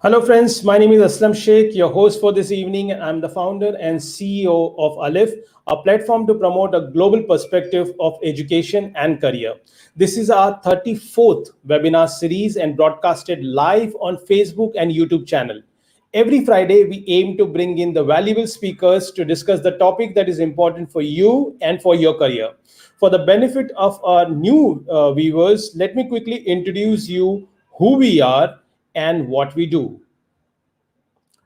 Hello, friends. My name is Asslam Shaikh, your host for this evening. I'm the founder and CEO of Aleph, a platform to promote a global perspective of education and career. This is our 34th webinar series and broadcasted live on Facebook and YouTube channel. Every Friday, we aim to bring in the valuable speakers to discuss the topic that is important for you and for your career. For the benefit of our new viewers, let me quickly introduce you who we are and what we do.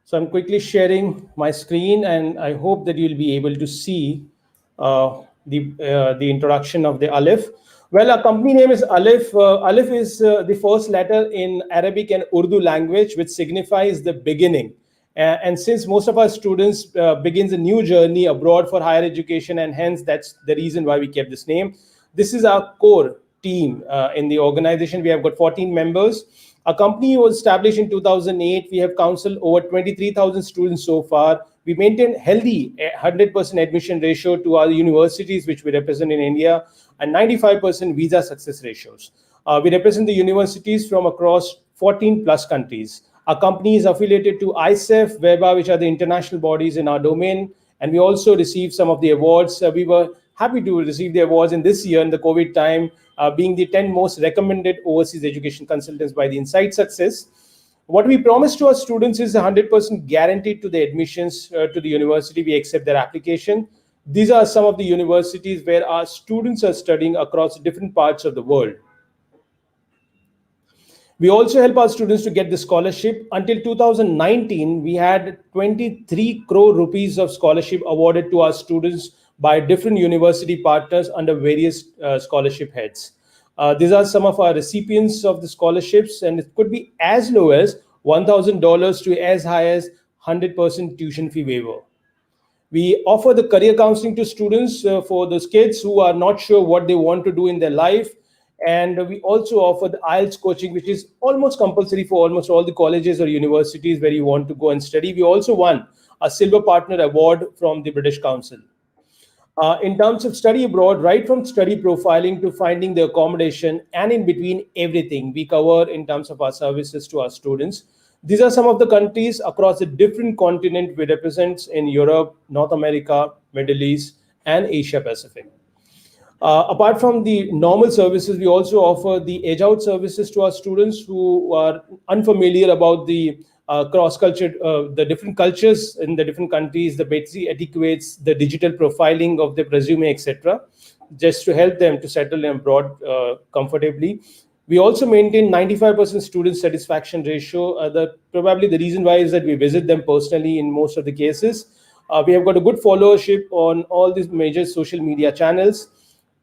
So I'm quickly sharing my screen, and I hope that you'll be able to see the introduction of the Aleph. Well, our company name is Aleph. Aleph is the first letter in Arabic and Urdu language, which signifies the beginning. And since most of our students begins a new journey abroad for higher education, and hence that's the reason why we kept this name. This is our core team in the organization. We have got 14 members. Our company was established in 2008. We have counseled over 23,000 students so far. We maintain healthy 100% admission ratio to our universities, which we represent in India, and 95% visa success ratios. We represent the universities from across 14 plus countries. Our company is affiliated to ISEF, WEBA, which are the international bodies in our domain, and we also received some of the awards. We were happy to receive the awards in this year in the COVID time, being the 10 most recommended overseas education consultants by the Insight Success. What we promise to our students is 100% guaranteed to the admissions to the university. We accept their application. These are some of the universities where our students are studying across different parts of the world. We also help our students to get the scholarship. Until 2019, we had 23 crore rupees of scholarship awarded to our students by different university partners under various scholarship heads. These are some of our recipients of the scholarships, and it could be as low as $1,000 to as high as 100% tuition fee waiver. We offer the career counseling to students for those kids who are not sure what they want to do in their life. And we also offer the IELTS coaching, which is almost compulsory for almost all the colleges or universities where you want to go and study. We also won a Silver Partner Award from the British Council. In terms of study abroad, right from study profiling to finding the accommodation and in between everything, we cover in terms of our services to our students. These are some of the countries across the different continent we represent in Europe, North America, Middle East, and Asia Pacific. Apart from the normal services, we also offer the edge out services to our students who are unfamiliar about the cross-culture, the different cultures in the different countries, the basic etiquettes, the digital profiling of the resume, etc., just to help them to settle abroad comfortably. We also maintain 95% student satisfaction ratio. Probably the reason why is that we visit them personally in most of the cases. We have got a good followership on all these major social media channels.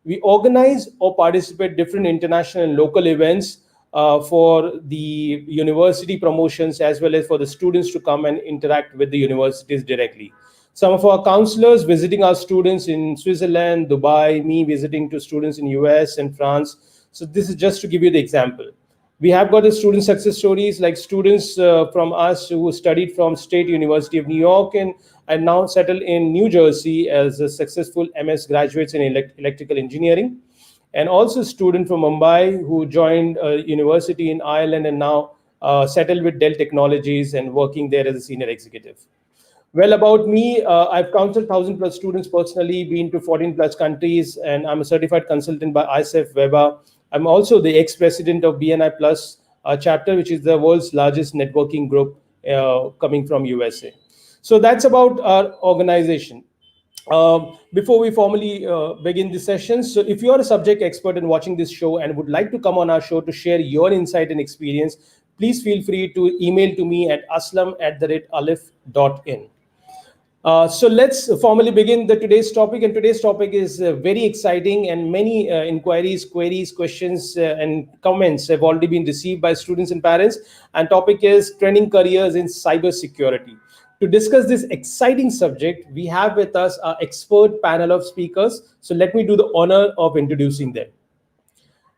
We organize or participate different international and local events for the university promotions, as well as for the students to come and interact with the universities directly. Some of our counselors visiting our students in Switzerland, Dubai, me visiting to students in US and France. So this is just to give you the example. We have got the student success stories, like students from us who studied from State University of New York and now settled in New Jersey as a successful MS graduates in electrical engineering. And also a student from Mumbai who joined a university in Ireland and now settled with Dell Technologies and working there as a senior executive. Well, about me, I've counseled 1,000 plus students personally, been to 14 plus countries, and I'm a certified consultant by ISEF WEBA. I'm also the ex-president of BNI Plus chapter, which is the world's largest networking group coming from USA. So that's about our organization. Before we formally begin the session, so if you are a subject expert in watching this show and would like to come on our show to share your insight and experience, please feel free to email to me at aslam@aleph.in. So let's formally begin today's topic. And today's topic is very exciting, and many inquiries, queries, questions, and comments have already been received by students and parents. And topic is training careers in cybersecurity. To discuss this exciting subject, we have with us our expert panel of speakers. So let me do the honor of introducing them.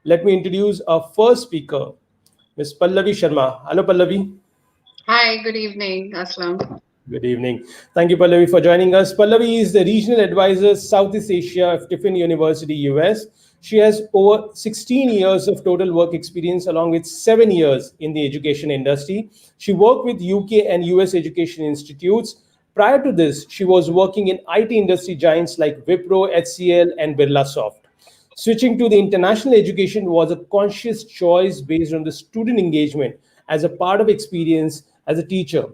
Let me introduce our first speaker, Ms. Pallavi Sharma. Hello, Pallavi. Hi, good evening, Aslam. Good evening. Thank you, Pallavi, for joining us. Pallavi is the Regional Advisor, Southeast Asia of Tiffin University, US. She has over 16 years of total work experience, along with 7 years in the education industry. She worked with UK and US education institutes. Prior to this, she was working in IT industry giants like Wipro, HCL, and Birlasoft. Switching to the international education was a conscious choice based on the student engagement as a part of experience as a teacher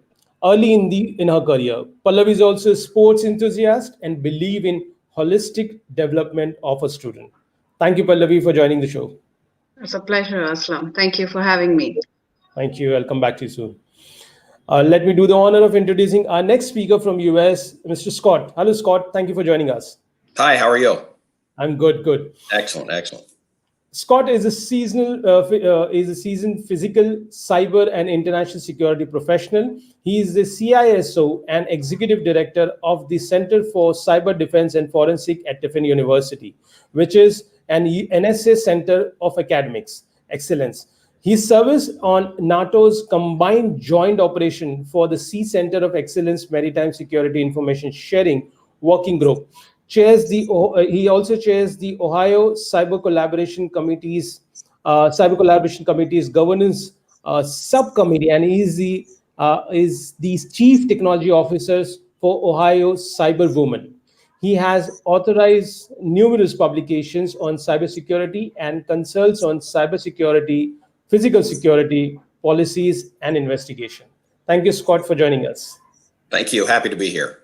early in her career. Pallavi is also a sports enthusiast and believe in holistic development of a student. Thank you, Pallavi, for joining the show. It's a pleasure, Aslam. Thank you for having me. Thank you. I'll come back to you soon. Let me do the honor of introducing our next speaker from US, Mr. Scott. Hello, Scott. Thank you for joining us. Hi, how are you? I'm good, good. Excellent, excellent. Scott is a seasoned physical, cyber, and international security professional. He is the CISO and executive director of the Center for Cyber Defense and Forensic at Tiffin University, which is an NSA Center of Academics Excellence. He serves on NATO's Combined Joint Operation for the Sea Center of Excellence Maritime Security Information Sharing Working Group. He also chairs the Ohio Cyber Collaboration Committee's governance subcommittee, and he is the chief technology officers for Ohio Cyber Women. He has authorized numerous publications on cybersecurity and consults on cybersecurity, physical security policies, and investigation. Thank you, Scott, for joining us. Thank you. Happy to be here.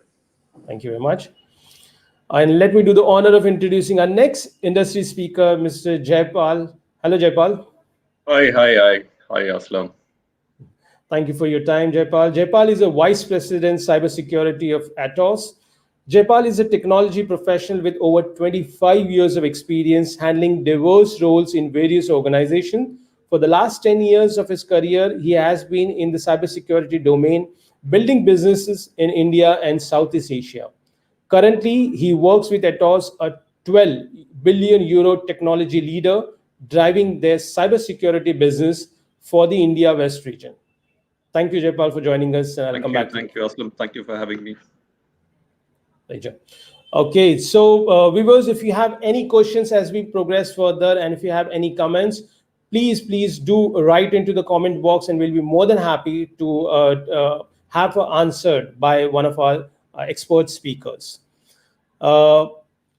Thank you very much. And let me do the honor of introducing our next industry speaker, Mr. Jaipal. Hello, Jaipal. Hi, Aslam. Thank you for your time, Jaipal. Jaipal is a Vice President, Cybersecurity of Atos. Jaipal is a technology professional with over 25 years of experience handling diverse roles in various organizations. For the last 10 years of his career, he has been in the cybersecurity domain, building businesses in India and Southeast Asia. Currently, he works with Atos, a 12 billion euro technology leader, driving their cybersecurity business for the India West region. Thank you, Jaipal, for joining us. I'll come back. Thank you, Aslam. Thank you for having me. Pleasure. Okay, so viewers, if you have any questions as we progress further, and if you have any comments, please do write into the comment box, and we'll be more than happy to have answered by one of our expert speakers.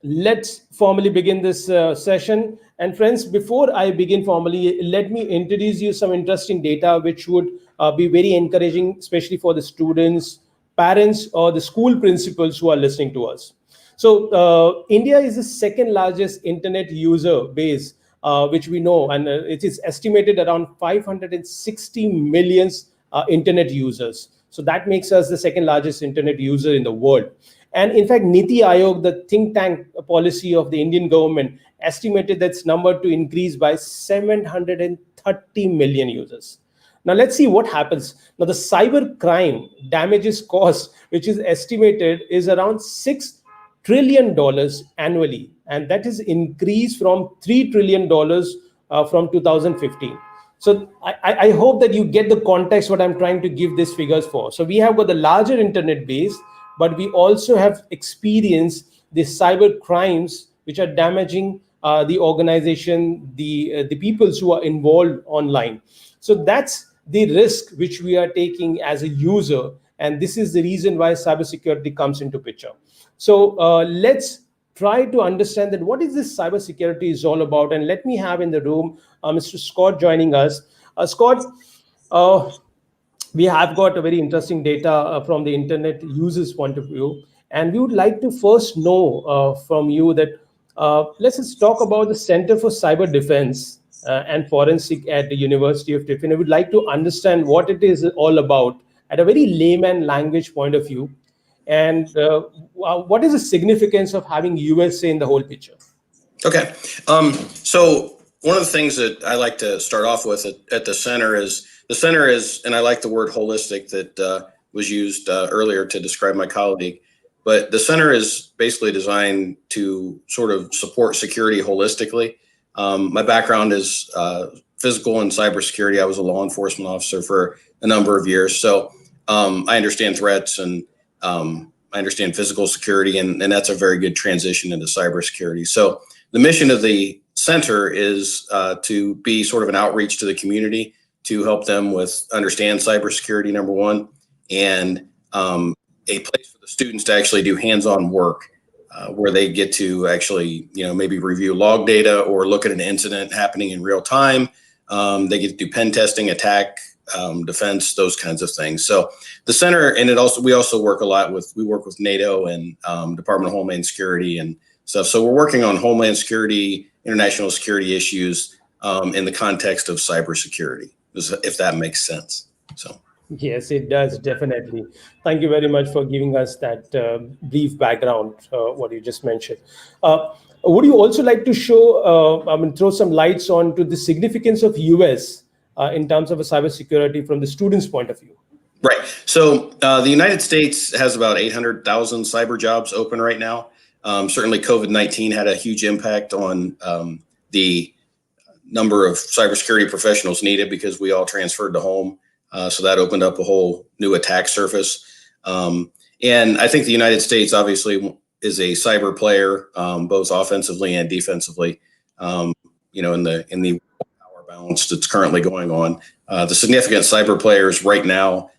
Let's formally begin this session. And friends, before I begin formally, let me introduce you some interesting data which would be very encouraging, especially for the students, parents, or the school principals who are listening to us. So India is the second largest internet user base, which we know, and it is estimated around 560 million internet users. So that makes us the second largest internet user in the world. And in fact, Niti Aayog, the think tank policy of the Indian government, estimated that number to increase by 730 million users. Now let's see what happens. Now the cyber crime damages cost, which is estimated, is around $6 trillion annually. And that is increased from $3 trillion from 2015. So I hope that you get the context what I'm trying to give these figures for. So we have got the larger internet base, but we also have experienced the cyber crimes which are damaging the organization, the peoples who are involved online. So that's the risk which we are taking as a user, and this is the reason why cybersecurity comes into picture. So let's try to understand that what is this cybersecurity is all about. And let me have in the room Mr. Scott joining us. Scott, we have got a very interesting data from the internet users point of view, and we would like to first know from you that let's just talk about the Center for Cyber Defense and Forensic at the University of Tiffin. I would like to understand what it is all about at a very layman language point of view, and what is the significance of having USA in the whole picture? Okay. So one of the things that I like to start off with at the center is, and I like the word holistic that was used earlier to describe my colleague, but the center is basically designed to sort of support security holistically. My background is physical and cybersecurity. I was a law enforcement officer for a number of years. So I understand threats, and I understand physical security, and that's a very good transition into cybersecurity. So the mission of the center is to be sort of an outreach to the community to help them with understand cybersecurity, number one, and a place for the students to actually do hands-on work where they get to actually, maybe review log data or look at an incident happening in real time. They get to do pen testing, attack, defense, those kinds of things. So the center, and we also work a lot with NATO and Department of Homeland Security and stuff. So we're working on Homeland Security, international security issues in the context of cybersecurity, if that makes sense. So. Yes, it does, definitely. Thank you very much for giving us that brief background, what you just mentioned. Would you also like to throw some lights on to the significance of US in terms of a cybersecurity from the student's point of view? Right. So the United States has about 800,000 cyber jobs open right now. Certainly COVID-19 had a huge impact on the number of cybersecurity professionals needed because we all transferred to home. So that opened up a whole new attack surface. And I think the United States obviously is a cyber player, both offensively and defensively, in the power balance that's currently going on. The significant cyber players right now,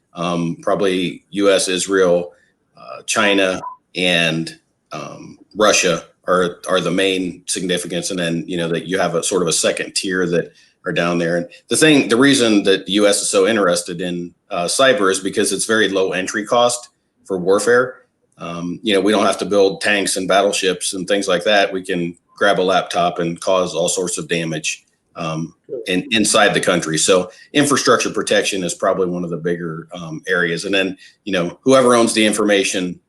probably US, Israel, China, and Russia are the main significance. And then, that you have a sort of a second tier that are down there. And the reason that the US is so interested in cyber is because it's very low entry cost for warfare. We don't have to build tanks and battleships and things like that. We can grab a laptop and cause all sorts of damage inside the country. So infrastructure protection is probably one of the bigger areas. And then, whoever owns the information,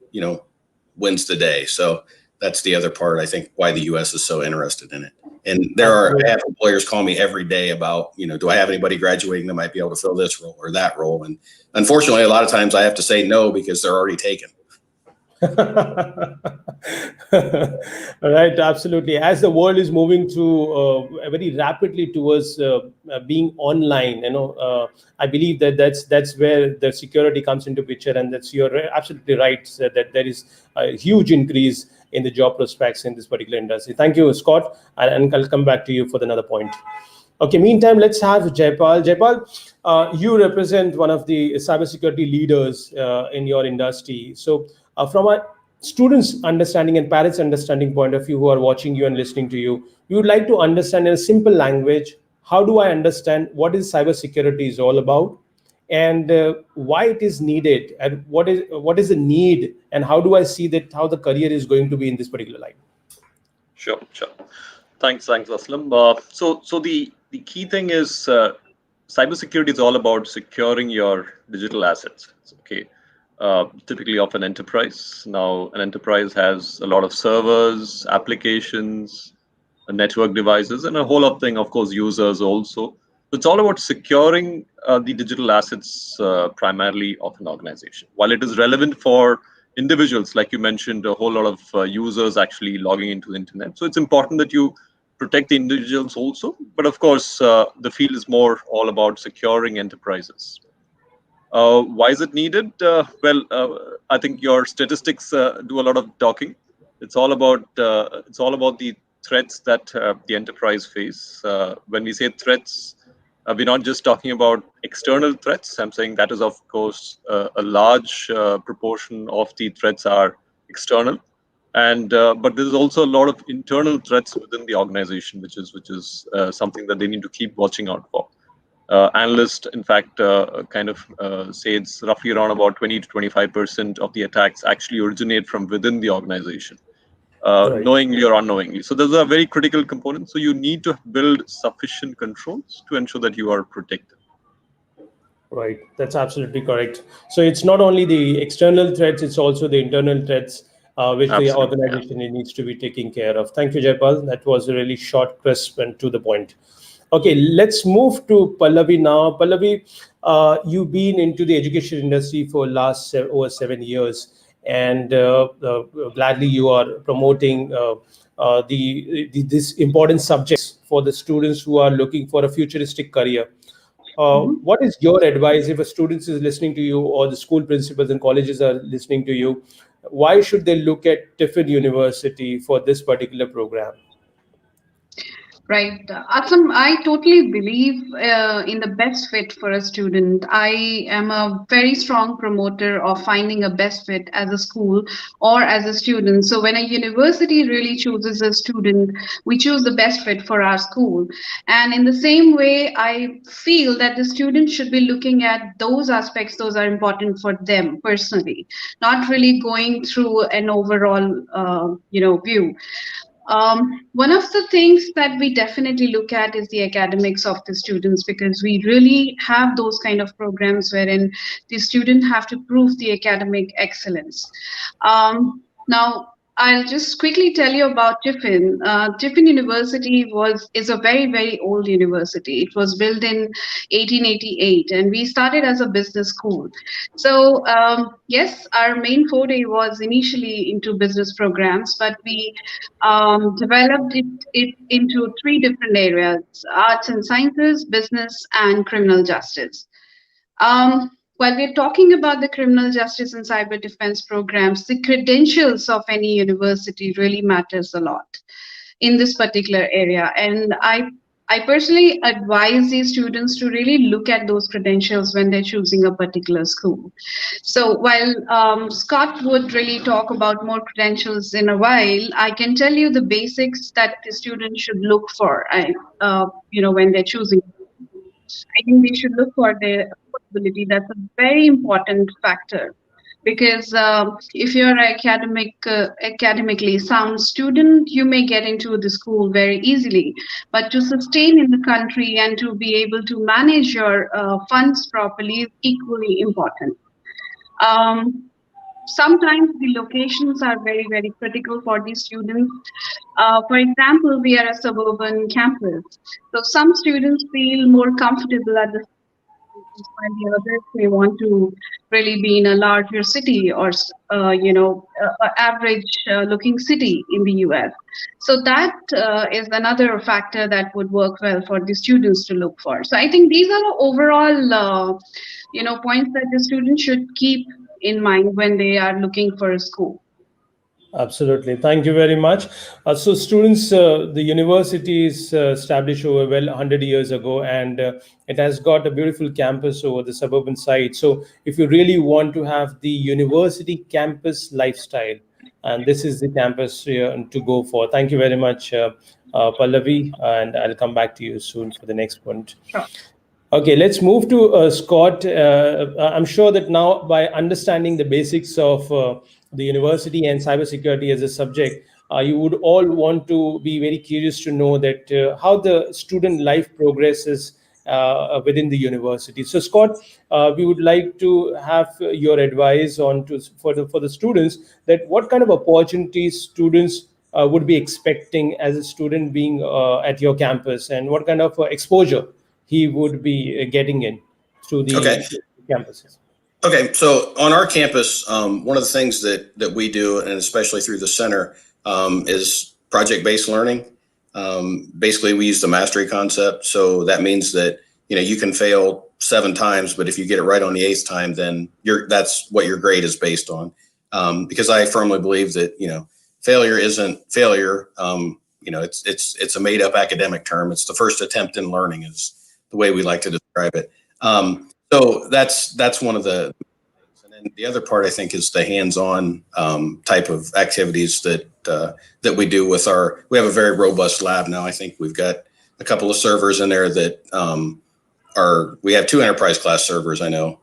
wins the day. So that's the other part, I think, why the US is so interested in it. And I have employers call me every day about, do I have anybody graduating that might be able to fill this role or that role? And unfortunately, a lot of times I have to say no because they're already taken. Right, absolutely. As the world is moving to very rapidly towards being online, I believe that's where the security comes into picture, and you're absolutely right that there is a huge increase in the job prospects in this particular industry. Thank you, Scott, and I'll come back to you for another point. Okay, meantime, let's have Jaipal. Jaipal, you represent one of the cybersecurity leaders in your industry. So from a students' understanding and parents' understanding point of view who are watching you and listening to you, we would like to understand in a simple language, how do I understand what is cybersecurity is all about, and why it is needed, and what is the need, and how do I see that how the career is going to be in this particular line? Sure. Thanks, Asslam. So the key thing is cybersecurity is all about securing your digital assets. Okay. Typically of an enterprise. Now, an enterprise has a lot of servers, applications, network devices, and a whole lot of thing, of course, users also. So it's all about securing the digital assets primarily of an organization. While it is relevant for individuals, like you mentioned, a whole lot of users actually logging into the internet. So it's important that you protect the individuals also. But of course, the field is more all about securing enterprises. Why is it needed? I think your statistics do a lot of talking. It's all about the threats that the enterprise face. When we say threats, we're not just talking about external threats. I'm saying that is, of course, a large proportion of the threats are external, and but there's also a lot of internal threats within the organization, which is something that they need to keep watching out for. Analysts, in fact, say it's roughly around about 20 to 25% of the attacks actually originate from within the organization, Right. knowingly or unknowingly. So those are very critical components. So you need to build sufficient controls to ensure that you are protected. Right, that's absolutely correct. So it's not only the external threats, it's also the internal threats which the organization needs to be taking care of. Thank you, Jaipal. That was a really short, crisp, and to the point. Okay, let's move to Pallavi now. Pallavi, you've been into the education industry for last over 7 years, and gladly you are promoting this important subjects for the students who are looking for a futuristic career. What is your advice if a student is listening to you, or the school principals and colleges are listening to you? Why should they look at Tiffin University for this particular program? Right. Assam, I totally believe in the best fit for a student. I am a very strong promoter of finding a best fit as a school or as a student. So when a university really chooses a student, we choose the best fit for our school. And in the same way, I feel that the student should be looking at those aspects, those are important for them personally, not really going through an overall, view. One of the things that we definitely look at is the academics of the students, because we really have those kind of programs wherein the student have to prove the academic excellence. Now, I'll just quickly tell you about Tiffin. Tiffin University is a very, very old university. It was built in 1888, and we started as a business school. So yes, our main forte was initially into business programs, but we developed it into three different areas: arts and sciences, business, and criminal justice. While we're talking about the criminal justice and cyber defense programs, the credentials of any university really matters a lot in this particular area. And I personally advise these students to really look at those credentials when they're choosing a particular school. So while Scott would really talk about more credentials in a while, I can tell you the basics that the students should look for, when they're choosing. I think they should look for their affordability. That's a very important factor, because if you're an academically sound student, you may get into the school very easily. But to sustain in the country and to be able to manage your funds properly is equally important. Um, Sometimes the locations are very, very critical for these students. For example, we are a suburban campus. So some students feel more comfortable at the while the others may want to really be in a larger city or, average looking city in the US. So that is another factor that would work well for the students to look for. So I think these are the overall, points that the students should keep in mind when they are looking for a school. Absolutely. Thank you very much. So students, the university is established over 100 years ago, and it has got a beautiful campus over the suburban side. So if you really want to have the university campus lifestyle, and this is the campus to go for. Thank you very much, Pallavi, and I'll come back to you soon for the next point. Sure. Okay, let's move to Scott. I'm sure that now, by understanding the basics of the university and cybersecurity as a subject, you would all want to be very curious to know that how the student life progresses within the university. So, Scott, we would like to have your advice for the students, that what kind of opportunities students would be expecting as a student being at your campus, and what kind of exposure he would be getting in through the campuses. Okay, so on our campus, one of the things that we do, and especially through the center, is project-based learning. Basically, we use the mastery concept. So that means that you can fail 7 times, but if you get it right on the 8th time, then that's what your grade is based on. Because I firmly believe that failure isn't failure. It's a made-up academic term. It's the first attempt in learning, is the way we like to describe it. So that's one of the, and then the other part I think is the hands-on type of activities that we do with we have a very robust lab now. I think we've got a couple of servers in there that we have 2 enterprise class servers, I know,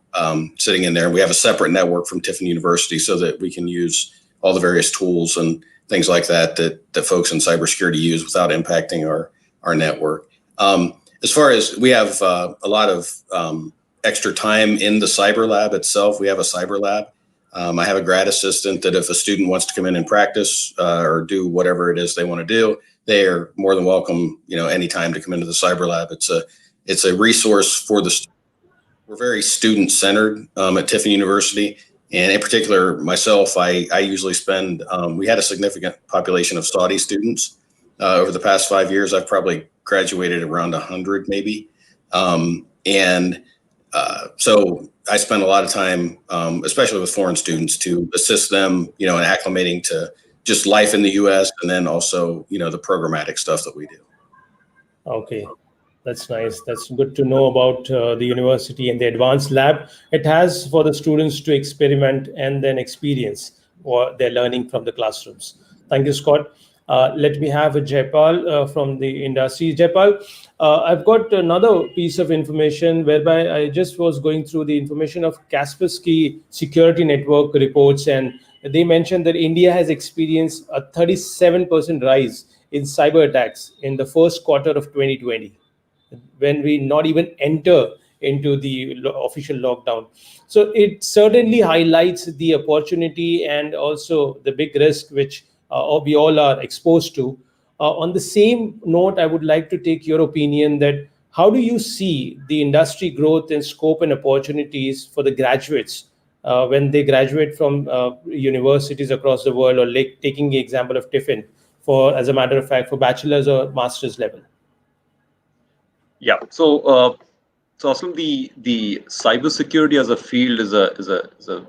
sitting in there. And we have a separate network from Tiffin University so that we can use all the various tools and things like that folks in cybersecurity use without impacting our network. As far as we have a lot of extra time in the cyber lab itself, we have a cyber lab. I have a grad assistant that if a student wants to come in and practice or do whatever it is they want to do, they are more than welcome, anytime to come into the cyber lab. It's a resource for the student. We're very student centered at Tiffin University. And in particular, myself, I usually spend, we had a significant population of Saudi students over the past 5 years. I've probably graduated around 100 maybe. So I spend a lot of time, especially with foreign students, to assist them, in acclimating to just life in the US, and then also, the programmatic stuff that we do. Okay, that's nice. That's good to know about the university and the advanced lab. It has for the students to experiment and then experience what they're learning from the classrooms. Thank you, Scott. Let me have a Jaipal from the industry. Jaipal, I've got another piece of information whereby I just was going through the information of Kaspersky Security Network reports, and they mentioned that India has experienced a 37% rise in cyber attacks in the first quarter of 2020, when we not even enter into the official lockdown. So it certainly highlights the opportunity and also the big risk which we all are exposed to. On the same note, I would like to take your opinion that how do you see the industry growth and scope and opportunities for the graduates when they graduate from universities across the world, or like taking the example of Tiffin, for, as a matter of fact, for bachelor's or master's level? Yeah. So Aslam, the cybersecurity as a field is a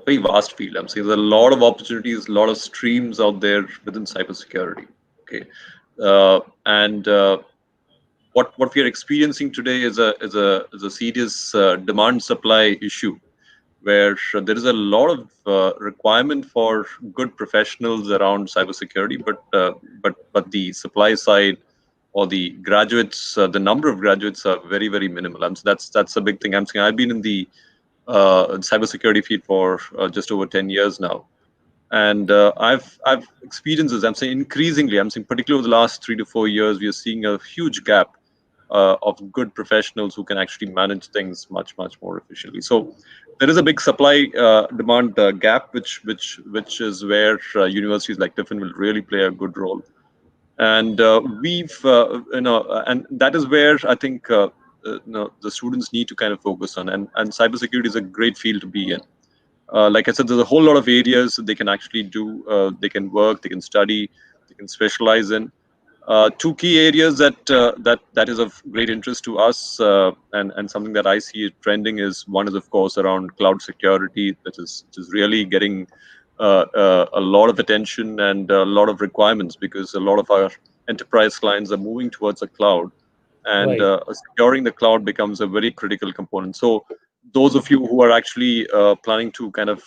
very vast field. I'm saying there's a lot of opportunities, a lot of streams out there within cybersecurity. Okay, and what we are experiencing today is a serious demand supply issue, where there is a lot of requirement for good professionals around cybersecurity, but the supply side or the graduates, the number of graduates are very, very minimal. And so that's a big thing. I'm saying I've been in the cybersecurity field for just over 10 years now, and I've experienced this. I'm saying increasingly, I'm saying particularly over the last 3 to 4 years, we are seeing a huge gap of good professionals who can actually manage things much more efficiently. So there is a big supply demand gap, which is where universities like Tiffin will really play a good role. And and that is where I think the students need to kind of focus on. And cybersecurity is a great field to be in. Like I said, there's a whole lot of areas that they can actually do. They can work, they can study, they can specialize in. Two key areas that is of great interest to us, and something that I see trending is, one is of course around cloud security, which is really getting a lot of attention and a lot of requirements, because a lot of our enterprise clients are moving towards a cloud, and Right. securing the cloud becomes a very critical component. So those of you who are actually planning to kind of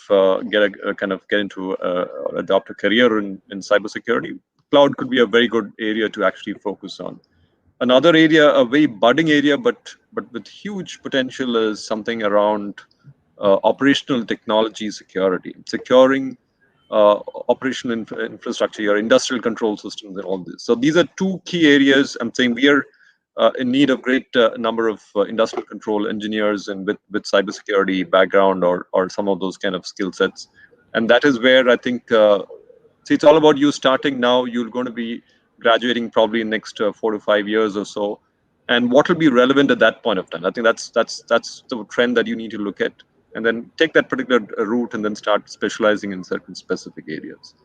get into or adopt a career in cybersecurity, cloud could be a very good area to actually focus on. Another area, a very budding area, but with huge potential, is something around operational technology security, securing operational infrastructure, your industrial control systems, and all this. So these are two key areas. I'm saying we are in need of great number of industrial control engineers and with cybersecurity background or some of those kind of skill sets. And that is where I think see, it's all about you starting now. You're going to be graduating probably in next 4 to 5 years or so, and what will be relevant at that point of time. I think that's the trend that you need to look at, and then take that particular route and then start specializing in certain specific areas.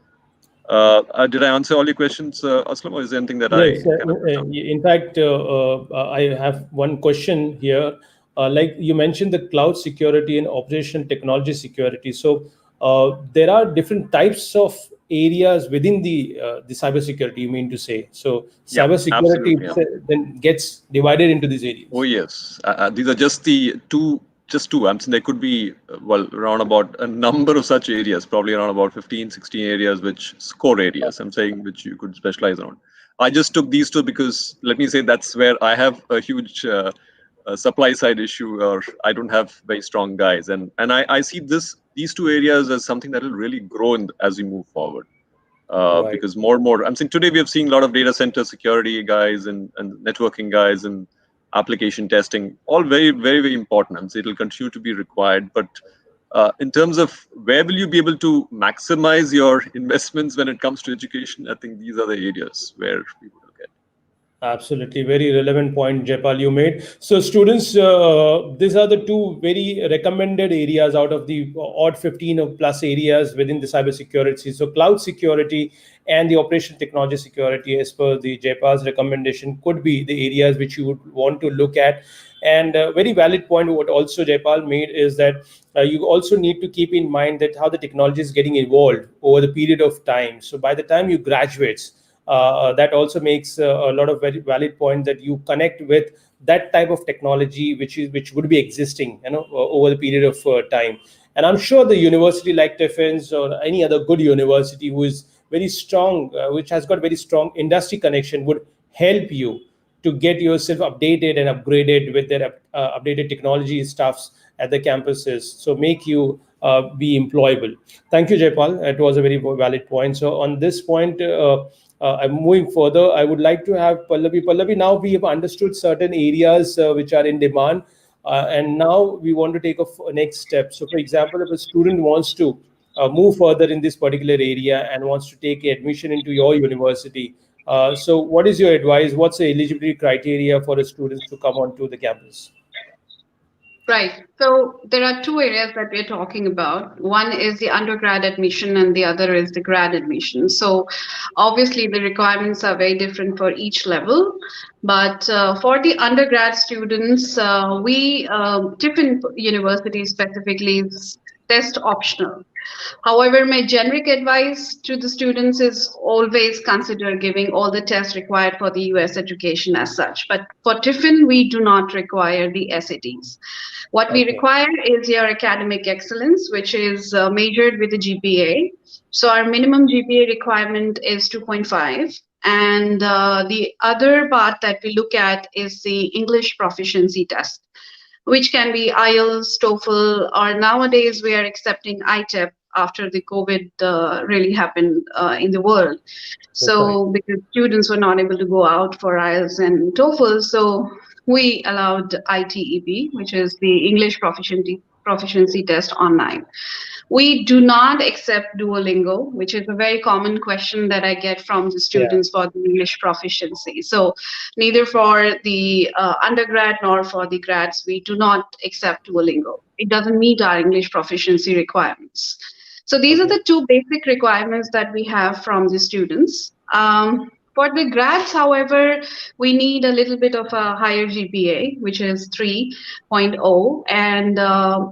Did I answer all your questions, Aslam, or is there anything that I Yes, kind of missed out? in fact, I have one question here. Like you mentioned, the cloud security and operational technology security. So there are different types of areas within the cybersecurity. You mean to say? So Yeah, cybersecurity absolutely. Yeah. then gets divided into these Oh areas. yes, these are just the two. Just two. I'm saying there could be, well, around about a number of such areas, probably around about 15, 16 areas, which core areas, I'm saying, which you could specialize on. I just took these two because, let me say, that's where I have a huge supply side issue, or I don't have very strong guys. And I see these two areas as something that will really grow as we move forward. Right. Because more and more, I'm saying today we have seen a lot of data center security guys and networking guys and application testing, all very, very, very important. And so it'll continue to be required. But in terms of where will you be able to maximize your investments when it comes to education, I think these are the areas where we would look at. Absolutely, very relevant point, Jepal, you made. So, students, these are the two very recommended areas out of the odd 15 or plus areas within the cybersecurity. So, cloud security and the operational technology security, as per the Jepal's recommendation, could be the areas which you would want to look at. And a very valid point, what also Jepal made, is that you also need to keep in mind that how the technology is getting evolved over the period of time. So, by the time you graduate, that also makes a lot of very valid point that you connect with that type of technology which would be existing, over the period of time. And I'm sure the university like Tiffin's or any other good university who is very strong, which has got very strong industry connection, would help you to get yourself updated and upgraded with their updated technology stuffs at the campuses, so make you be employable. Thank you, Jaipal. It was a very valid point. So on this point, I'm moving further. I would like to have Pallavi. Pallavi, now we have understood certain areas which are in demand, and now we want to take a next step. So, for example, if a student wants to move further in this particular area and wants to take admission into your university, so what is your advice? What's the eligibility criteria for the students to come onto the campus? Right. So there are two areas that we're talking about. One is the undergrad admission and the other is the grad admission. So obviously the requirements are very different for each level. But for the undergrad students, Tiffin University specifically is test optional. However, my generic advice to the students is always consider giving all the tests required for the US education as such. But for Tiffin, we do not require the SATs. What we require is your academic excellence, which is measured with the GPA. So our minimum GPA requirement is 2.5. And the other part that we look at is the English proficiency test, which can be IELTS, TOEFL, or nowadays we are accepting ITEP after the COVID really happened in the world. So because students were not able to go out for IELTS and TOEFL, so we allowed ITEP, which is the English proficiency test online. We do not accept Duolingo, which is a very common question that I get from the students for the English proficiency. So neither for the undergrad nor for the grads, we do not accept Duolingo. It doesn't meet our English proficiency requirements. So these are the two basic requirements that we have from the students. For the grads, however, we need a little bit of a higher GPA, which is 3.0, and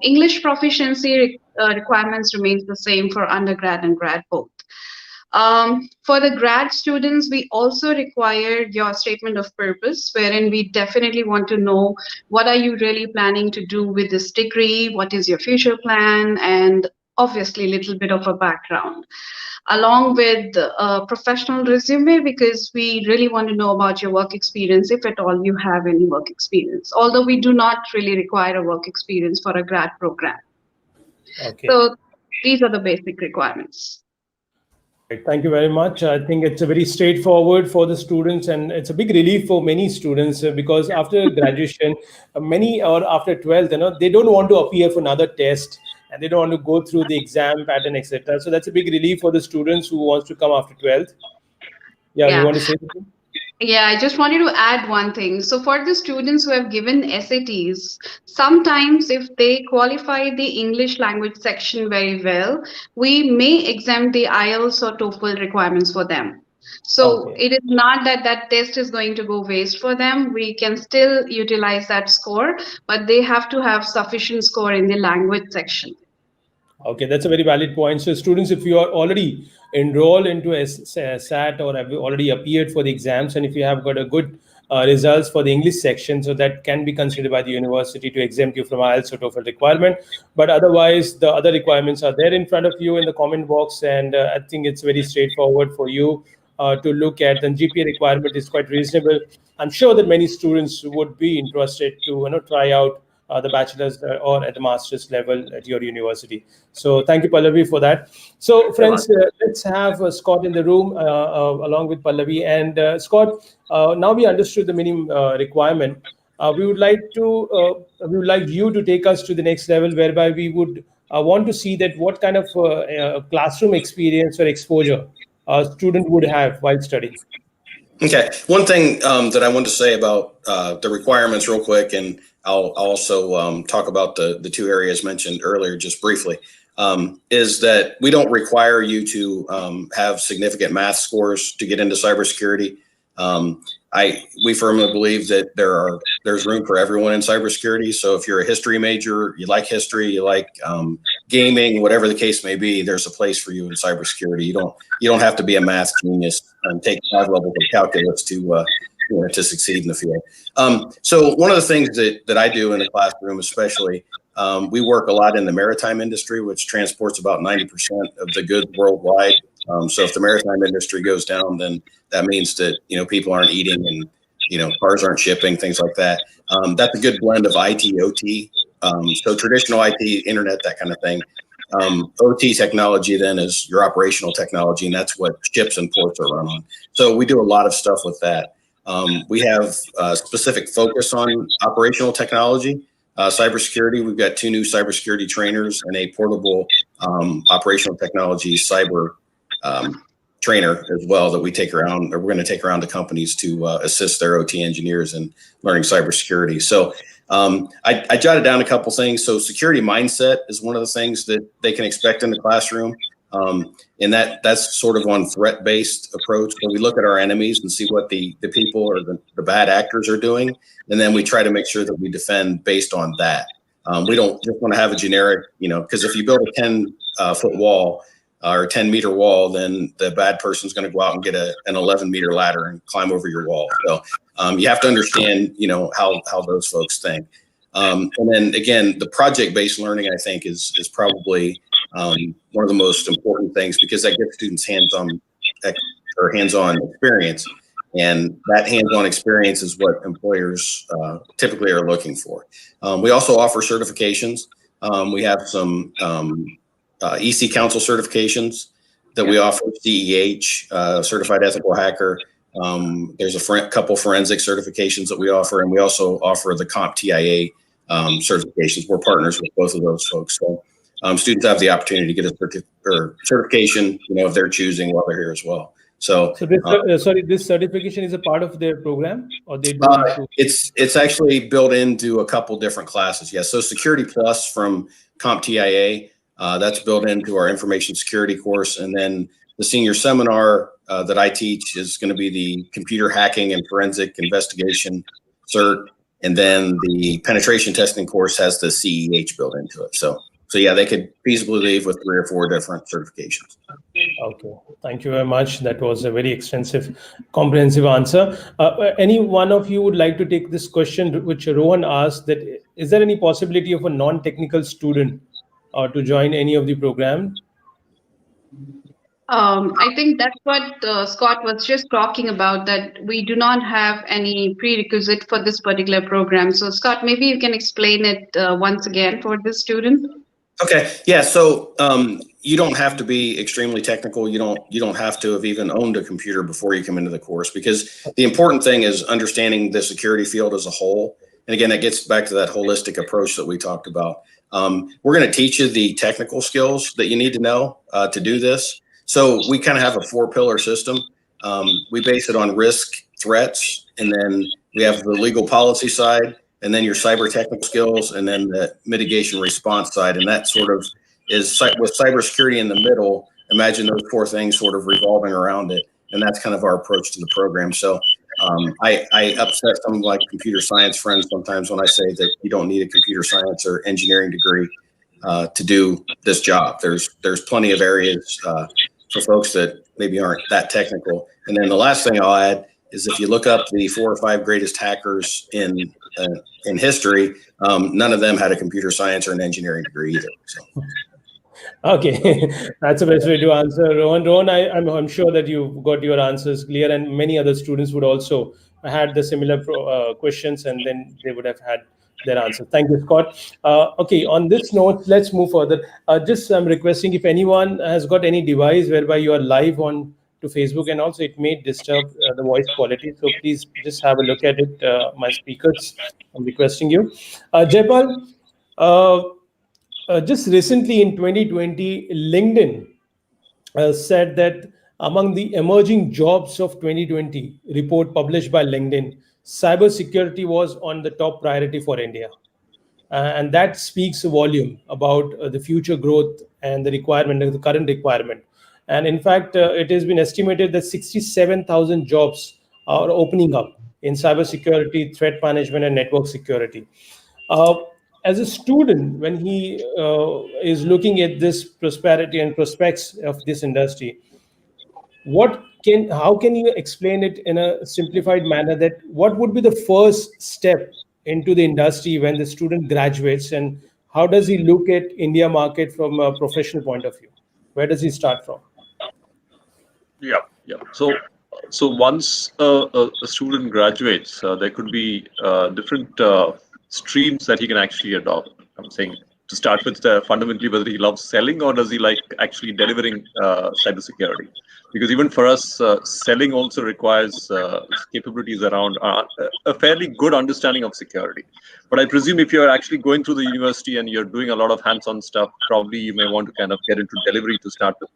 English proficiency requirements remains the same for undergrad and grad both. For the grad students, we also require your statement of purpose, wherein we definitely want to know what are you really planning to do with this degree, what is your future plan, and obviously a little bit of a background, along with a professional resume, because we really want to know about your work experience, if at all you have any work experience, although we do not really require a work experience for a grad program. So these are the basic requirements. Thank you very much. I think it's a very straightforward for the students, and it's a big relief for many students because after graduation, many or after 12th, they don't want to appear for another test and they don't want to go through the exam pattern, etc. So that's a big relief for the students who wants to come after 12th. Yeah, you want to say something? Yeah, I just wanted to add one thing. So for the students who have given SATs, sometimes if they qualify the English language section very well, we may exempt the IELTS or TOEFL requirements for them. So it is not that that test is going to go waste for them. We can still utilize that score, but they have to have sufficient score in the language section. Okay, that's a very valid point. So students, if you are already enrolled into a SAT or have already appeared for the exams, and if you have got a good results for the English section, so that can be considered by the university to exempt you from IELTS or TOEFL requirement. But otherwise, the other requirements are there in front of you in the comment box, and I think it's very straightforward for you to look at. And GPA requirement is quite reasonable. I'm sure that many students would be interested to try out the bachelor's or at the master's level at your university. So thank you, Pallavi, for that. So friends, let's have Scott in the room along with Pallavi. And Scott, now we understood the minimum requirement. We would like you to take us to the next level, whereby we would want to see that what kind of classroom experience or exposure a student would have while studying. Okay. One thing that I want to say about the requirements real quick, and I'll also talk about the two areas mentioned earlier just briefly, is that we don't require you to have significant math scores to get into cybersecurity. we firmly believe that there's room for everyone in cybersecurity. So if you're a history major, you like history, you like gaming, whatever the case may be, there's a place for you in cybersecurity. You don't have to be a math genius and take 5 levels of calculus to succeed in the field. So one of the things that I do in the classroom, especially, we work a lot in the maritime industry, which transports about 90% of the goods worldwide. So if the maritime industry goes down, then that means that, people aren't eating and, cars aren't shipping, things like that. That's a good blend of IT, OT. So traditional IT, internet, that kind of thing. OT technology then is your operational technology, and that's what ships and ports are run on. So we do a lot of stuff with that. We have a specific focus on operational technology. Cybersecurity, we've got 2 new cybersecurity trainers and a portable operational technology cyber trainer as well that we take around, or we're going to take around to companies to assist their OT engineers in learning cybersecurity. So I jotted down a couple things. So security mindset is one of the things that they can expect in the classroom. And that's sort of on threat-based approach. So we look at our enemies and see what the people or the bad actors are doing. And then we try to make sure that we defend based on that. We don't just want to have a generic, because if you build a 10-foot wall or a 10-meter wall, then the bad person's going to go out and get an 11-meter ladder and climb over your wall. So you have to understand, how those folks think. And then again, the project-based learning, I think, is probably one of the most important things, because that gives students hands-on experience, and that hands-on experience is what employers typically are looking for. We also offer certifications. We have some EC Council certifications that we offer, CEH, Certified Ethical Hacker. There's a couple forensic certifications that we offer, and we also offer the CompTIA certifications. We're partners with both of those folks. So students have the opportunity to get a certification, if they're choosing while they're here as well. So this certification is a part of their program, or they do have to? It's actually built into a couple different classes. Yeah. So Security Plus from CompTIA, that's built into our information security course. And then the senior seminar that I teach is going to be the computer hacking and forensic investigation cert. And then the penetration testing course has the CEH built into it. So yeah, they could feasibly leave with 3 or 4 different certifications. Okay, thank you very much. That was a very extensive, comprehensive answer. Any one of you would like to take this question, which Rohan asked, that is there any possibility of a non-technical student to join any of the program? I think that's what Scott was just talking about, that we do not have any prerequisite for this particular program. So Scott, maybe you can explain it once again for this student. Okay. Yeah. So you don't have to be extremely technical. You don't have to have even owned a computer before you come into the course, because the important thing is understanding the security field as a whole. And again, that gets back to that holistic approach that we talked about. We're going to teach you the technical skills that you need to know to do this. So we kind of have a 4-pillar system. We base it on risk, threats, and then we have the legal policy side, and then your cyber technical skills, and then the mitigation response side. And that sort of is with cybersecurity in the middle. Imagine those 4 things sort of revolving around it. And that's kind of our approach to the program. So I upset some of my computer science friends sometimes when I say that you don't need a computer science or engineering degree to do this job. There's plenty of areas for folks that maybe aren't that technical. And then the last thing I'll add is, if you look up the 4 or 5 greatest hackers in history, none of them had a computer science or an engineering degree either. So. Okay, that's the best way to answer, Rohan. Rohan, I'm sure that you've got your answers clear, and many other students would also had the similar questions, and then they would have had their answers. Thank you, Scott. Okay, on this note, let's move further. Just I'm requesting, if anyone has got any device whereby you are live on to Facebook, and also it may disturb the voice quality, so please just have a look at it. My speakers, I'm requesting you. Jaipal, just recently in 2020, LinkedIn said that among the emerging jobs of 2020 report published by LinkedIn, cybersecurity was on the top priority for India. And that speaks a volume about the future growth and the requirement, and the current requirement. And in fact, it has been estimated that 67,000 jobs are opening up in cybersecurity, threat management, and network security. Uh, as a student, when he is looking at this prosperity and prospects of this industry, how can you explain it in a simplified manner, that what would be the first step into the industry when the student graduates, and how does he look at India market from a professional point of view? Where does he start from? Yeah, yeah. So once a student graduates, there could be different streams that he can actually adopt. I'm saying to start with, fundamentally, whether he loves selling or does he like actually delivering cybersecurity. Because even for us, selling also requires capabilities around a fairly good understanding of security. But I presume if you're actually going through the university and you're doing a lot of hands-on stuff, probably you may want to kind of get into delivery to start with.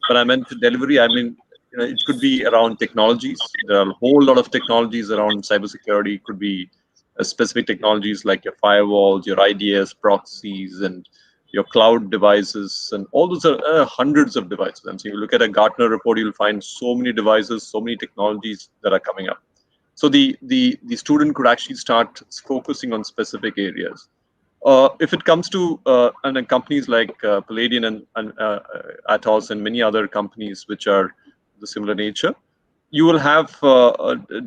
But I meant delivery, I mean, it could be around technologies. There are a whole lot of technologies around cybersecurity. It could be specific technologies like your firewalls, your IDS, proxies, and your cloud devices, and all those are hundreds of devices. And so you look at a Gartner report, you'll find so many devices, so many technologies that are coming up. So the student could actually start focusing on specific areas. If it comes to and companies like Palladian and Atos and many other companies which are the similar nature, you will have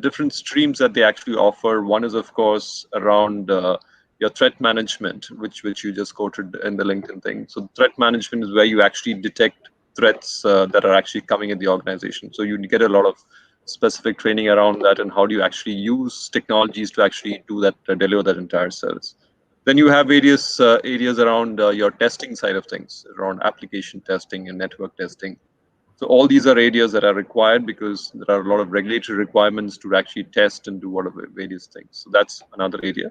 different streams that they actually offer. One is, of course, around your threat management, which you just quoted in the LinkedIn thing. So threat management is where you actually detect threats that are actually coming at the organization. So you get a lot of specific training around that, and how do you actually use technologies to actually do that, deliver that entire service. Then you have various areas around your testing side of things, around application testing and network testing. So all these are areas that are required because there are a lot of regulatory requirements to actually test and do whatever various things. So that's another area.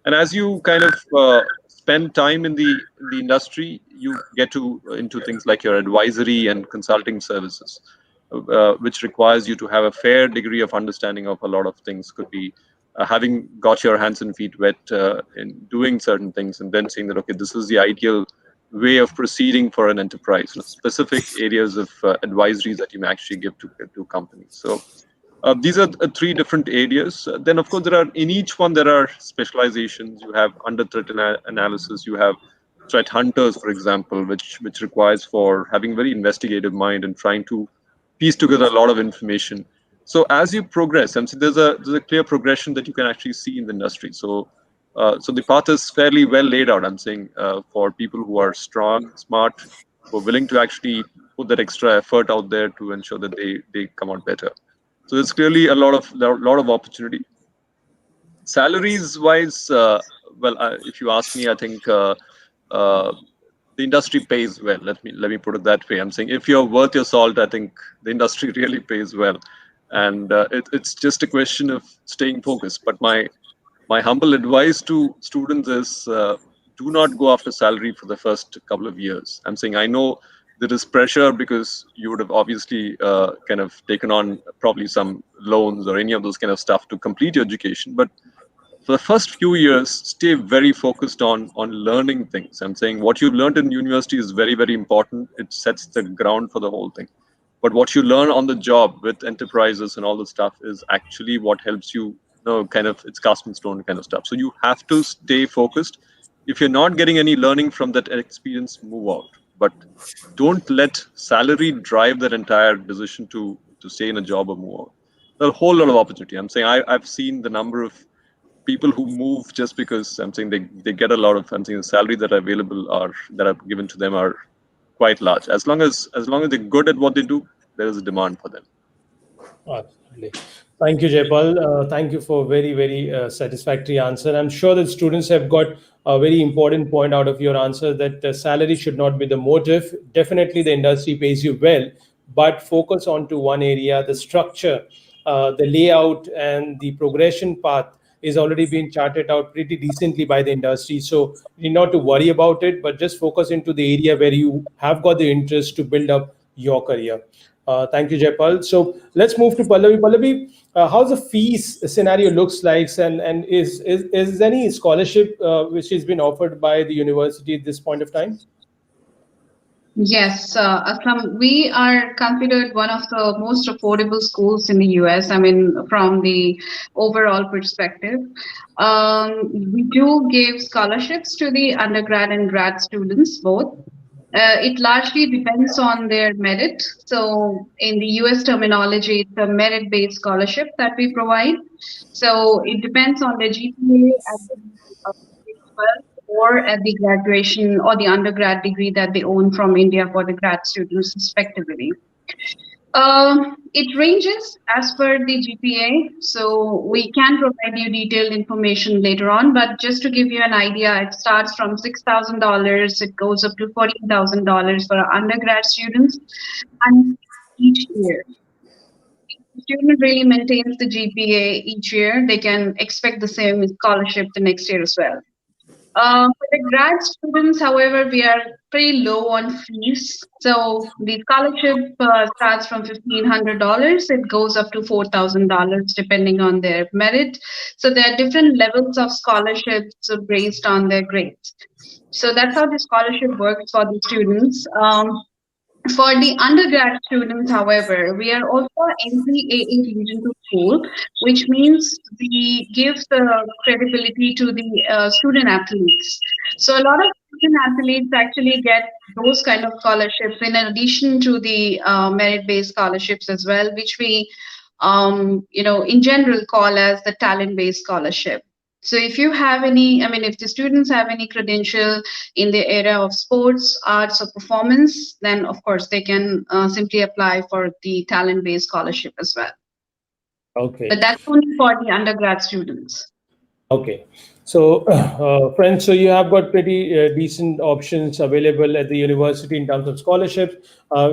And as you kind of spend time in the industry, you get to into things like your advisory and consulting services, which requires you to have a fair degree of understanding of a lot of things. Could be having got your hands and feet wet in doing certain things, and then saying that, okay, this is the ideal way of proceeding for an enterprise. Specific areas of advisories that you may actually give to companies. So these are three different areas. Then, of course, in each one there are specializations. You have under threat analysis. You have threat hunters, for example, which requires for having very investigative mind and trying to piece together a lot of information. So as you progress, and so there's a clear progression that you can actually see in the industry. So so the path is fairly well laid out. I'm saying for people who are strong, smart, who are willing to actually put that extra effort out there to ensure that they come out better. So there's clearly a lot of opportunity. Salaries wise, if you ask me, I think the industry pays well. Let me put it that way. I'm saying if you're worth your salt, I think the industry really pays well, and it's just a question of staying focused. But my humble advice to students is do not go after salary for the first couple of years. I'm saying I know there is pressure because you would have obviously kind of taken on probably some loans or any of those kind of stuff to complete your education. But for the first few years, stay very focused on learning things. I'm saying what you've learned in university is very, very important. It sets the ground for the whole thing. But what you learn on the job with enterprises and all the stuff is actually what helps you, kind of, it's cast in stone kind of stuff. So you have to stay focused. If you're not getting any learning from that experience, move out. But don't let salary drive that entire decision to stay in a job or move out. There's a whole lot of opportunity. I'm saying I've seen the number of people who move just because I'm saying they get a lot of, I'm saying the salary that are available are that are given to them are quite large. As long as they're good at what they do, there is a demand for them. Absolutely. Thank you, Jaipal. Thank you for very, very satisfactory answer. I'm sure that students have got a very important point out of your answer, that salary should not be the motive. Definitely, the industry pays you well, but focus on to one area. The structure, the layout, and the progression path is already being charted out pretty decently by the industry. So you need not to worry about it, but just focus into the area where you have got the interest to build up your career. Thank you, Jaipal. So let's move to Pallavi. Pallavi, how's the fees scenario looks like, and is any scholarship which has been offered by the university at this point of time? Yes, Asslam, we are considered one of the most affordable schools in the US. I mean, from the overall perspective. We do give scholarships to the undergrad and grad students both. It largely depends on their merit. So, in the US terminology, it's a merit based scholarship that we provide. So, it depends on their GPA at the grade 12 or at the graduation or the undergrad degree that they own from India for the grad students, respectively. It ranges as per the GPA, so we can provide you detailed information later on. But just to give you an idea, it starts from $6,000, it goes up to $14,000 for our undergrad students, and each year. If the student really maintains the GPA each year, they can expect the same scholarship the next year as well. For the grad students, however, we are pretty low on fees. So the scholarship starts from $1,500. It goes up to $4,000 depending on their merit. So there are different levels of scholarships based on their grades. So that's how the scholarship works for the students. For the undergrad students, however, we are also NCAA Region 2 school, which means we give the credibility to the student athletes. So a lot of student athletes actually get those kind of scholarships in addition to the merit-based scholarships as well, which we, in general call as the talent-based scholarship. So if you have any, I mean, if the students have any credential in the area of sports, arts, or performance, then of course they can simply apply for the talent-based scholarship as well. Okay. But that's only for the undergrad students. Okay. So, friends, so you have got pretty decent options available at the university in terms of scholarships,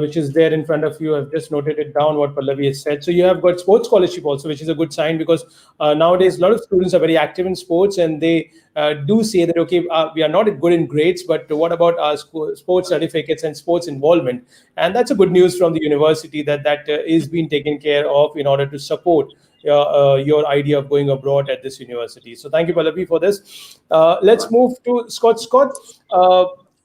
which is there in front of you. I've just noted it down what Pallavi has said. So you have got sports scholarship also, which is a good sign because nowadays a lot of students are very active in sports and they do say that, okay, we are not good in grades, but what about our sports certificates and sports involvement? And that's a good news from the university that is being taken care of in order to support your idea of going abroad at this university. So thank you, Pallavi, for this. Let's move to Scott. Scott,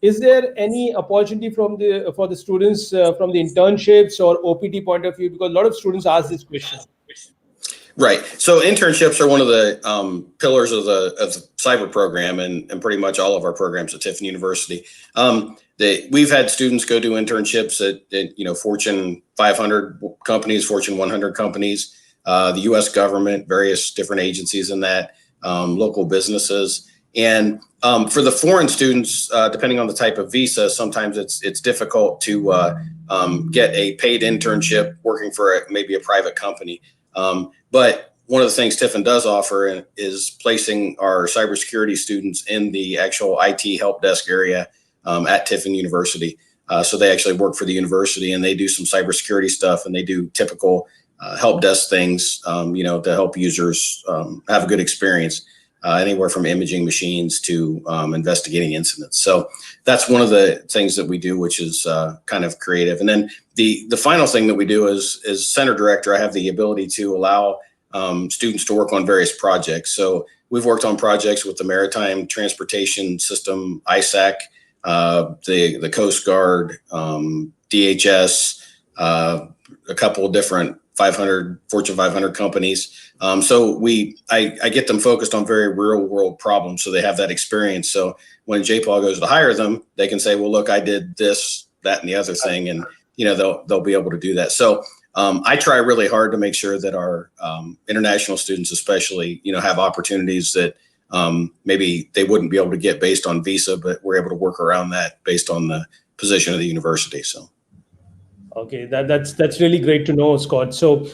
is there any opportunity for the students from the internships or OPT point of view? Because a lot of students ask this question. Right. So internships are one of the pillars of the cyber program and pretty much all of our programs at Tiffin University. We've had students go do internships at Fortune 500 companies, Fortune 100 companies, the U.S. government, various different agencies in that, local businesses. And for the foreign students, depending on the type of visa, sometimes it's difficult to get a paid internship working for maybe a private company. But one of the things Tiffin does offer is placing our cybersecurity students in the actual IT help desk area at Tiffin University. So they actually work for the university and they do some cybersecurity stuff and they do typical help desk things, to help users have a good experience, anywhere from imaging machines to investigating incidents. So that's one of the things that we do, which is kind of creative. And then the final thing that we do is center director, I have the ability to allow students to work on various projects. So we've worked on projects with the Maritime Transportation System, ISAC, the Coast Guard, DHS, a couple of different Fortune 500 companies. So I get them focused on very real world problems. So they have that experience. So when JPAL goes to hire them, they can say, well, look, I did this, that, and the other thing. And, they'll be able to do that. So I try really hard to make sure that our international students, especially, have opportunities that maybe they wouldn't be able to get based on visa, but we're able to work around that based on the position of the university. So. Okay, that's really great to know, Scott. So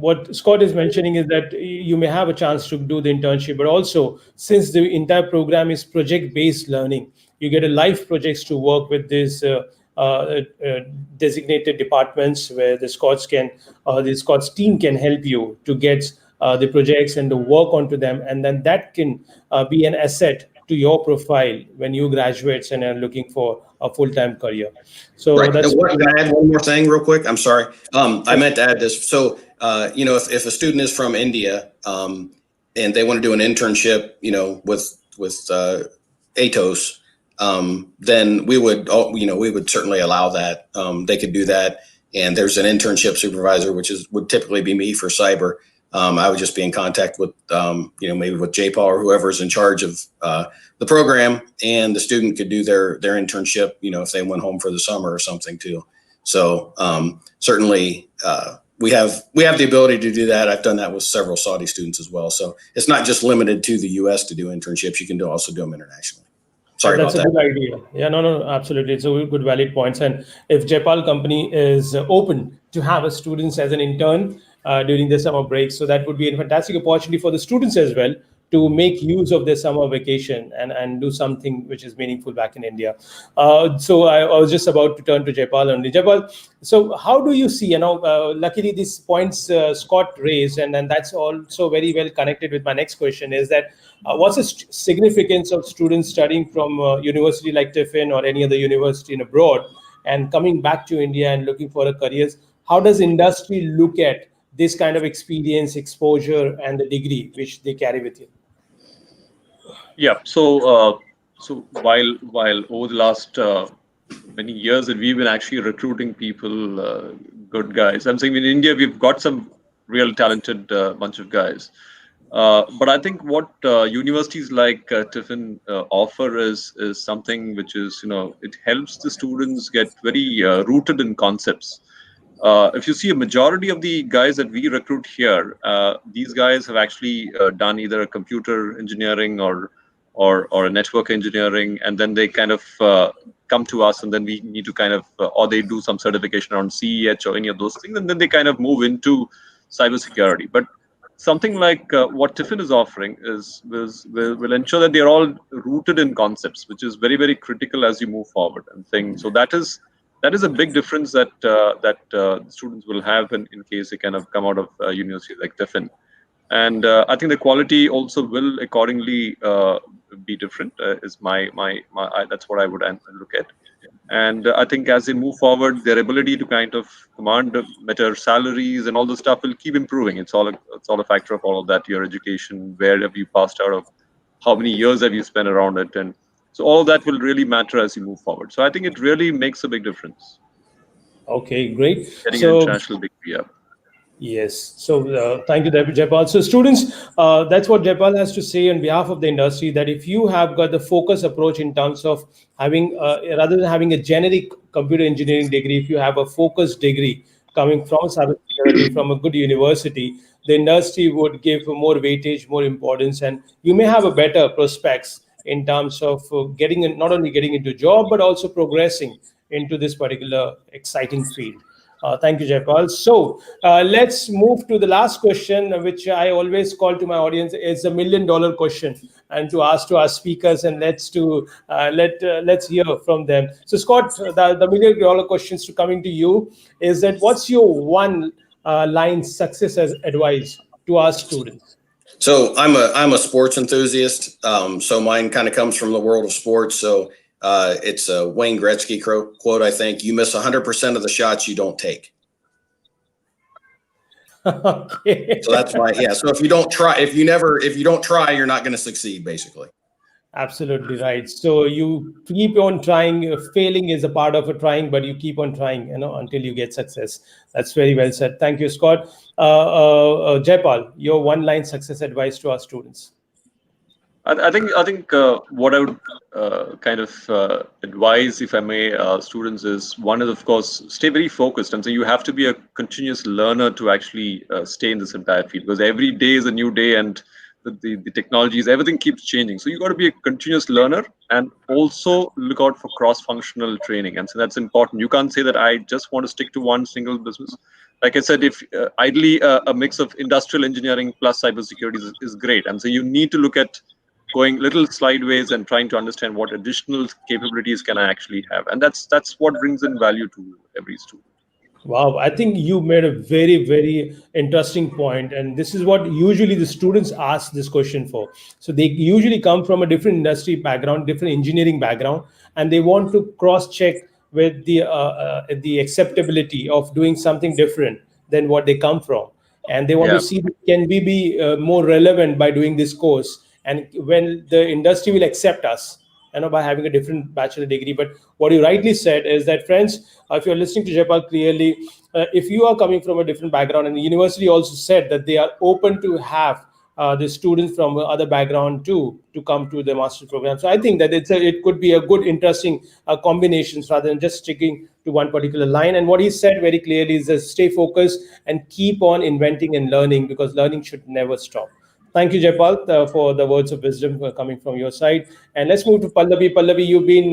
what Scott is mentioning is that you may have a chance to do the internship, but also since the entire program is project-based learning, you get a live projects to work with these designated departments where the Scots team can help you to get the projects and to work onto them, and then that can be an asset to your profile when you graduates and are looking for a full-time career. So right. that's. Can I add one more thing real quick? I'm sorry. I meant to add this. So, if a student is from India and they want to do an internship, with ATOS, then we would, we would certainly allow that. They could do that. And there's an internship supervisor, which would typically be me for cyber. I would just be in contact with, maybe with JPAL or whoever's in charge of the program, and the student could do their internship, if they went home for the summer or something too. So certainly we have the ability to do that. I've done that with several Saudi students as well. So it's not just limited to the US to do internships. You can also do them internationally. Sorry That's about a that. good idea. Yeah, no, absolutely. It's a good, valid points. And if Jaipal company is open to have a students as an intern during the summer break, so that would be a fantastic opportunity for the students as well to make use of their summer vacation and do something which is meaningful back in India. So I was just about to turn to Jaipal only. Jaipal, so how do you see, luckily these points Scott raised, and that's also very well connected with my next question, is that what's the significance of students studying from a university like Tiffin or any other university in abroad and coming back to India and looking for a careers? How does industry look at this kind of experience, exposure, and the degree which they carry with you? Yeah. So while over the last many years that we've been actually recruiting people, good guys. I'm saying in India we've got some real talented bunch of guys. But I think what universities like Tiffin offer is something which is, it helps the students get very rooted in concepts. If you see a majority of the guys that we recruit here, these guys have actually done either a computer engineering or a network engineering, and then they kind of come to us, and then we need to kind of, or they do some certification on CEH or any of those things, and then they kind of move into cybersecurity. But something like what Tiffin is offering will ensure that they're all rooted in concepts, which is very, very critical as you move forward and things. So that is a big difference that students will have in case they kind of come out of university like Tiffin. And I think the quality also will accordingly be different. Is my that's what I would look at. And I think as they move forward, their ability to kind of command better salaries and all the stuff will keep improving. It's all a factor of all of that. Your education, where have you passed out of, how many years have you spent around it, and so all of that will really matter as you move forward. So I think it really makes a big difference. Okay, great. Getting an international degree. Yeah. Yes. So thank you, Jaipal. So students, that's what Jaipal has to say on behalf of the industry, that if you have got the focus approach in terms of having, rather than having a generic computer engineering degree, if you have a focused degree coming from cybersecurity from a good university, the industry would give more weightage, more importance, and you may have a better prospects in terms of not only getting into job, but also progressing into this particular exciting field. Thank you, Jaipal. So let's move to the last question, which I always call to my audience is $1 million question, and to ask to our speakers, and let's hear from them. So Scott, the $1 million questions to coming to you is that what's your one line success as advice to our students? So I'm a sports enthusiast. So mine kind of comes from the world of sports. So it's a Wayne Gretzky quote, I think: "You miss 100% of the shots you don't take." Okay. So that's so if you don't try, you're not going to succeed, basically. Absolutely right. So you keep on trying. Failing is a part of a trying, but you keep on trying, until you get success. That's very well said. Thank you, Scott. Jaipal, your one-line success advice to our students. I think what I would kind of advise, if I may, students is, one is, of course, stay very focused. And so you have to be a continuous learner to actually stay in this entire field, because every day is a new day, and the technologies, everything keeps changing. So you got to be a continuous learner, and also look out for cross-functional training. And so that's important. You can't say that I just want to stick to one single business. Like I said, if ideally a mix of industrial engineering plus cybersecurity is great. And so you need to look at going little sideways and trying to understand what additional capabilities can I actually have. And that's what brings in value to every student. Wow, I think you made a very, very interesting point. And this is what usually the students ask this question for. So they usually come from a different industry background, different engineering background, and they want to cross-check with the acceptability of doing something different than what they come from. And they want to see, can we be more relevant by doing this course? And when the industry will accept us, by having a different bachelor degree. But what you rightly said is that, friends, if you're listening to Jaipal clearly, if you are coming from a different background, and the university also said that they are open to have the students from other background to come to the master program. So I think that it could be a good, interesting combinations rather than just sticking to one particular line. And what he said very clearly is that stay focused and keep on inventing and learning, because learning should never stop. Thank you, Jaipal, for the words of wisdom coming from your side. And let's move to Pallavi. Pallavi, you've been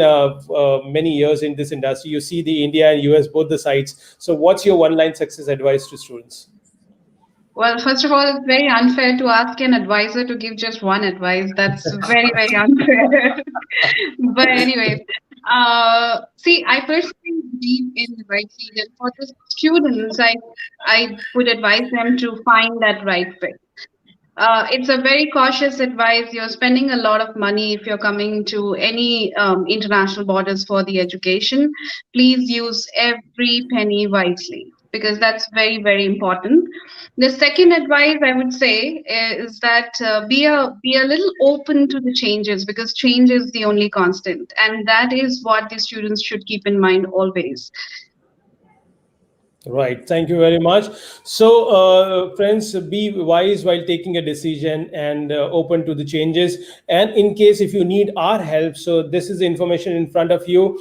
many years in this industry. You see the India and US, both the sides. So what's your one-line success advice to students? Well, first of all, it's very unfair to ask an advisor to give just one advice. That's very, very unfair. But anyways, see, I personally believe in the right field, and for the students, I would advise them to find that right fit. It's a very cautious advice. You're spending a lot of money if you're coming to any international borders for the education. Please use every penny wisely, because that's very, very important. The second advice I would say is that be a little open to the changes, because change is the only constant, and that is what the students should keep in mind always. Right. Thank you very much. So, friends, be wise while taking a decision and open to the changes. And in case if you need our help, so this is the information in front of you.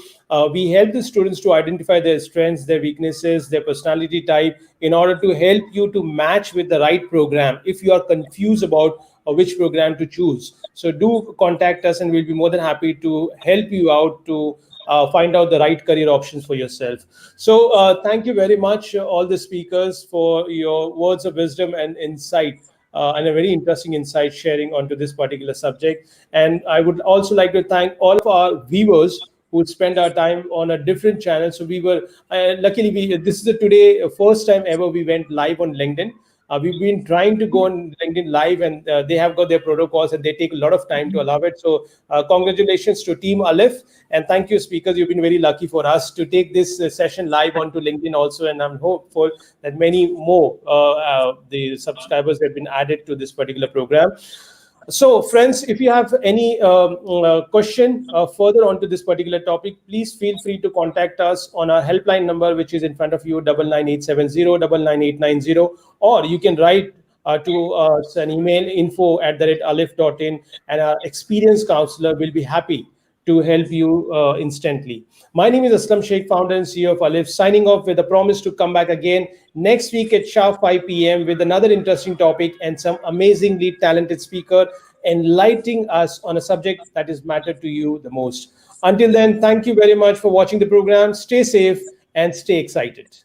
We help the students to identify their strengths, their weaknesses, their personality type, in order to help you to match with the right program if you are confused about which program to choose. So do contact us, and we'll be more than happy to help you out to find out the right career options for yourself. So thank you very much, all the speakers, for your words of wisdom and insight, and a very interesting insight sharing onto this particular subject. And I would also like to thank all of our viewers who spend our time on a different channel. So we were luckily this is the today first time ever we went live on LinkedIn. We've been trying to go on LinkedIn Live, and they have got their protocols, and they take a lot of time to allow it. So congratulations to Team Aleph, and thank you, speakers. You've been very lucky for us to take this session live onto LinkedIn also, and I'm hopeful that many more the subscribers have been added to this particular program. So, friends, if you have any question further onto this particular topic, please feel free to contact us on our helpline number, which is in front of you, 99870 99890, or you can write to us an email, info@alif.in, and our experienced counselor will be happy to help you instantly. My name is Asslam, Shaikh, founder and CEO of Alif, signing off with a promise to come back again next week at sharp 5 p.m. with another interesting topic and some amazingly talented speaker enlightening us on a subject that is mattered to you the most. Until then, thank you very much for watching the program. Stay safe and stay excited.